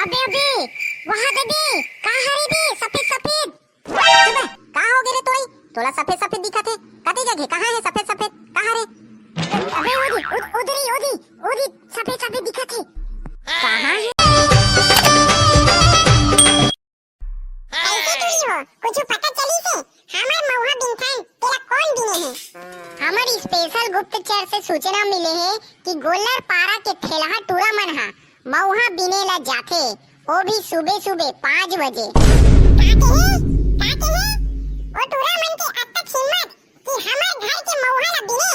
अबे अबे वहां दे दे कहां हरे दे सफेद सफेद चुप कहां हो गे रे तोई तोला सफेद सफेद दिखत है कते जगह कहां है सफेद सफेद कहां रे अबे ओदी सफेद सफेद दिखत है कहां है कैसे तुई हो कुछ पता चली से हमर मौहा बिनथन तेरा कौन बिने है हमर स्पेशल गुप्तचर से सूचना मिले है कि गोल्लर पारा के ठेलहा टूरा मन हा मौहा बिने ला जाथे वो भी सुबह सुबह 5 बजे काते हैं वो टूरा मन के अब तक हिम्मत कि हमर घर के मौहा ला बिने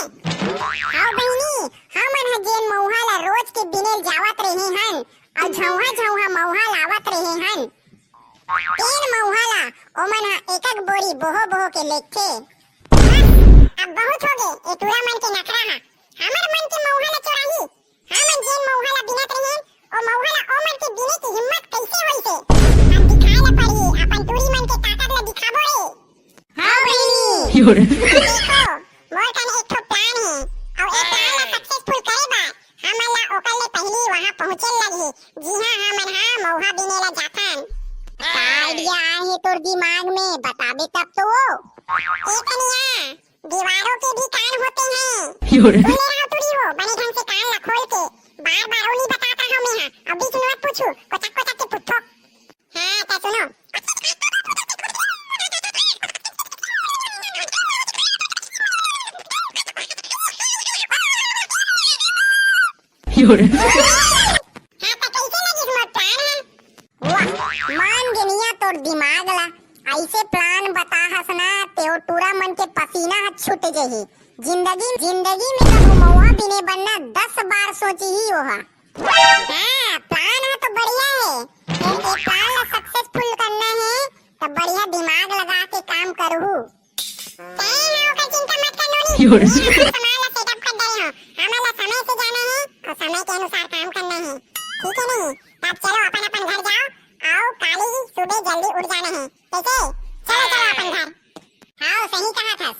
हां बहिनी हमन ह जेन मौहा ला रोज के बिने जावत रहे हन और झौहा मौहा लावत रहे हन तेन मौहा ला ओमन ह एकक बोरी बोहो के लेथे अब बहुत हो गए ए टूरा मन के नखरा हा हमर मन के मौहा ला चोराही हमन जेन मौहा ला बिनत रहे ओ मौहा ला ओमन के बिने की हिम्मत कैसे होई से हम दिखाए ला पड़ी अपन टूरी मन के ताकत ला दिखाबो रे हां बहिनी देखो मोर कन एक ठो प्लान है और ए प्लान ला सक्सेसफुल करे बा हमन ला ओकर ले पहली वहां पहुंचे लगी जी हां हमन हां मौहा बिने ला जाथन का आइडिया है तोर दिमाग में बताबे तब तो ए कनिया दीवारों के भी कान होते हैं सुन ले रहा तुड़ी हो बने ढंग से कान ला खोल के बार ओली बताता हूं मैं अब बीच में मत पूछू कोचक के पुट्ठो हां ता सुनो हां ता कैसे लगी मोर प्लान है वाह मान गनिया तोर दिमाग ला ऐसे प्लान बता हसना तेओ टूरा मन के पसीना ह छूट जही जिंदगी में कबो मौहा बिने बनना 10 बार सोची ही होहा हां प्लान है तो बढ़िया है फिर एक प्लान ला सक्सेसफुल करना है तो बढ़िया दिमाग लगा के काम करहु तैन हो का चिंता मत कर नोनी सामान ला सेटअप कर दे हो हमें ला समय से जाना है और समय के अनुसार काम करना है ठीक है नहीं तब चलो अपन घर जाओ आओ काली सुबह जल्दी उठ जाना है कैसे चलो अपन घर हां सही कहा था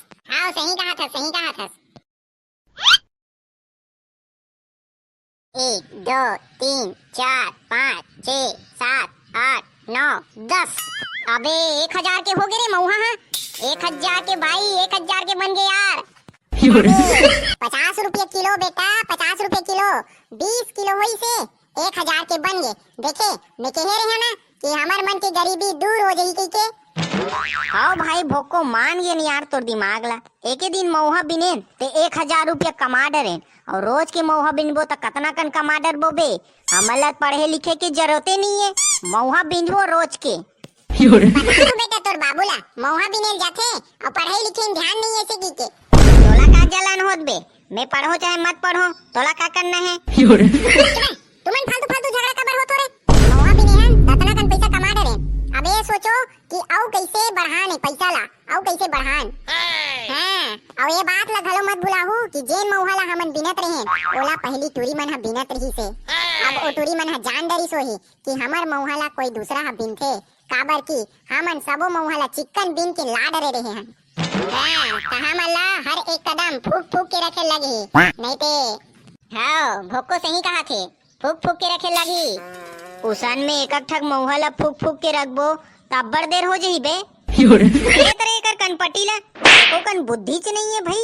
एक दो तीन चार पाँच छः सात आठ 9 10 अबे 1000 के हो गए रे मौहा 1000 के भाई 1000 के बन गए यार 50 रुपये किलो बेटा 50 रुपये किलो 20 किलो हुई से 1000 के बन गए देखे मैं कह रहे ना कि हमार मन की गरीबी दूर हो जाएगी के हाँ भाई भोको मान गए यार तोर दिमाग ला एक दिन मौहा बिनेन ते 1000 रुपया कमा डरेन और रोज के मौहा बिनबो तो कतना कन कमा डरबो बे हमला पढ़े लिखे की जरूरते नहीं है मौहा बिनबो रोज के बेटा तोर बाबूला मौहा बिनेल जाथे और पढ़े लिखे में ध्यान नहीं ऐसे की के तोला का जलन होत बे मैं पढ़ो चाहे मत पढ़ो तोला का करना है तुमन फालतू झगड़ा कबर हो तोरे मौहा बिनेहन कतना कन पैसा कमा डरे अब ये सोचो कि औ कैसे बढ़ाने पैसा ला औ कैसे बढ़ान हां और ये बात ला घलो मत भुलाहू कि जेन मौहा ला हमन बिनत रहे ओला पहली टूरी मन ह बिनत रही से अब ओ टूरी मन ह जान डरी सोही कि हमर मौहा ला कोई दूसरा ह बिनथे काबर की हमन सबो मौहा ला चिकन बिन के ला डरे रहे हन हां त हमन ला हर एक कदम फूक के रखे लगी नहीं ते हां भोको सही कहा थे फूक के रखे लगी उसन में एक ठक मौहा ला फूक के रखबो तब बड़ देर हो जही बे ये तरह कर कनपटी ला को कन बुद्धि च नहीं है भाई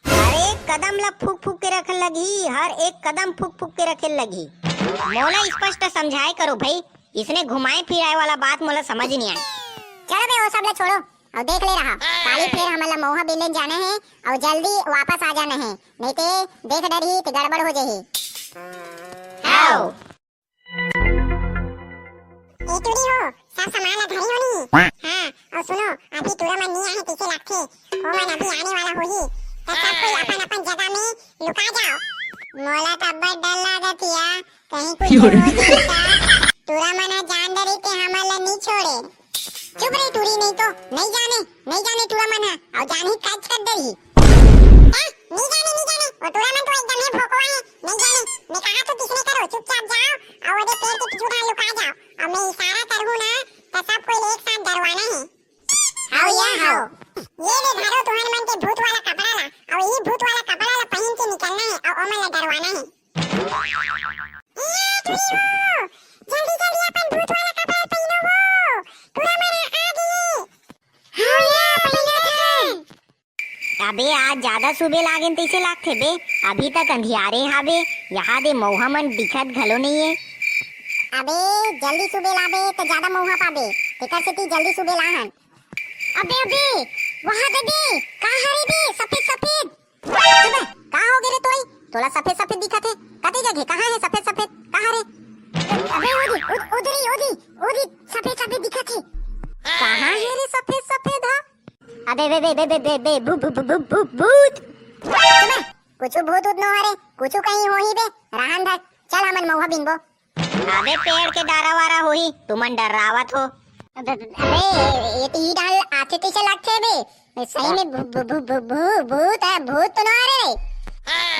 हर एक कदम ला फूक के रखन लगी हर एक कदम फूक के रखे लगी मोला स्पष्ट समझाए करो भाई इसने घुमाए फिराए वाला बात मोला समझ नहीं आई चलो बे वो सब ला छोड़ो और देख ले रहा काली फिर हमला मौहा बिनने जाना है और जल्दी वापस आ जाना है नहीं ते देख डरी तो गड़बड़ हो जाही आओ ए टूरी हो सब सामान ला धरी होनी हां और सुनो अभी टूरा मन नहीं आए कैसे लगथे ओ मन अभी आने वाला होही तो सब कोई अपन जगह में लुका जाओ मोला तब डर लागतिया कहीं कुछ हो जाए टूरा मन जान डरी के हमला नहीं छोड़े चुप रे टूरी नहीं जाने टूरा मन और जान ही काज कर दई नहीं जाने वो टूरा मन तो एकदम है भोकवा है नहीं जाने मैं कहा तो किसने करो चुपचाप जाओ और वो पेड़ के पीछे ढाल लुका जाओ और मैं इशारा करूँ ना तो सब कोई एक साथ डरवाना है हाउ ये ले धरो तुहन मन के भूत वाला कपड़ा ला और ये भूत वाला कपड़ा ला पहन के निकलना है और ओमन ला डरवाना है जल्दी अबे आज ज्यादा सुबह लागेन तैसे लागथे बे। अभी तक अंधियारे हावे, यहाँ दे मौहा मन दिखत घलो नहीं है। अबे जल्दी सुबह लाबे तो ज्यादा मौहा पाबे, तेकर सेती जल्दी सुबह लाहन। अबे अबे वहां दे का हरे बे सफेद सफेद। अबे का हो गे रे तोई, तोला सफेद सफेद दिखत है, कते जगह कहां है सफेद सफेद कहां रे? अबे ओदी सफेद सफेद दिखत है, कहां है रे सफेद सफेद? हा अबे बे बे बे बे बे भूत। अबे कुछ भूत उत न हरे, कुछ कहीं होही बे, रहन धर, चल हमन मौहा बिनबो। अबे पेड़ के डारा वारा होही, तुमन डरावत हो। अबे ये तो ही डाल आते कैसे लगते बे, सही में भूत है, भूत तो ना रे।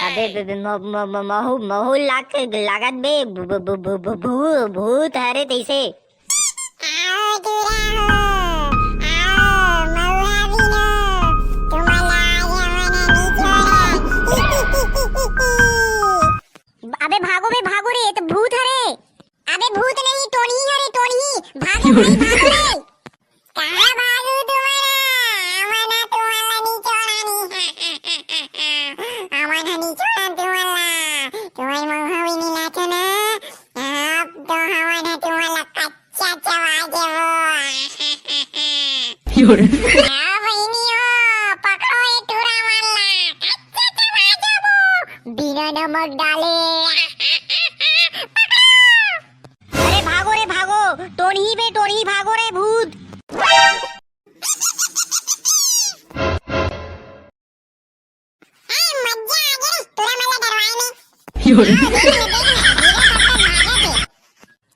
अबे महू लागत बे भूत हरे तैसे। आओ दूरा हो, आओ मौहा बिनो, तुम्हारा यमना निचोड़ा। अबे भागो रे, ये तो भूत हरे। अबे भूत नहीं, टोनी हरे टोनी, भागो भाई भागो रे। कहाँ भागू तुम्हारा, अमना तुम्हारा निचोड़ा नहीं, अमना निचोड़ा तुम्हारा मौहा भी नहीं लाचो ना, अब तो हमना तुम्हारा कच्चा चबा देबो। हाँ बहनियों, पकड़ो ये टूरा मारला, कच्चा चबा देबो, बिना नमक डाले। अरे भागो टोनी भागो रे भूत। मजा आ गई तोरा मला डरवाए में।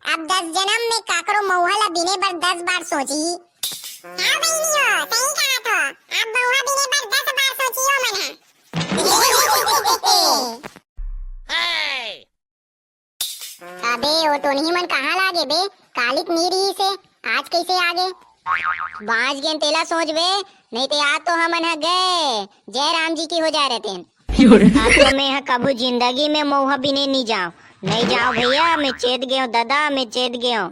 अब 10 जन्म में काकरो मौहा ला बिने बर 10 बार सोची। हाँ बहनियों, सही कहा तो, अब मौहा बिने बर 10 बार सोचियो मन है। अबे वो टोनी मन कहाँ लागे बे, कालिक नी रही से, आज कैसे आगे? बाज गेन तेला सोच बे, नहीं ते आज तो हमन ह गए जय राम जी की हो जा रहे थे। अब तो मैं कभू जिंदगी में मौहा बिने नहीं जाऊं भैया, मैं चेत गयो दादा, मैं चेत गयो।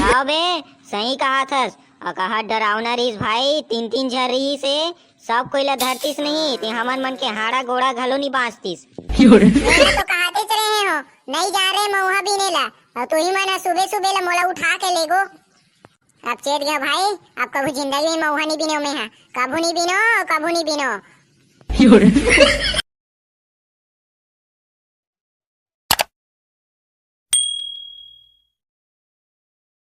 आओ बे, सही कहा थस, और कहा डरावना रहीस भाई, 3 झर रही से सब कोई ला धरतीस नहीं, ते हमन मन के हाड़ा गोड़ा घलो नहीं बांचतीस। मैं तो कहते रहे हो नहीं जा रहे मौहा बिने ला, और तू ही मना सुबह सुबह ला मोला उठा के ले गो। अब चेत गया भाई, अब कभी जिंदगी में मौहा नहीं बिनो में है, कभू नहीं बिनो।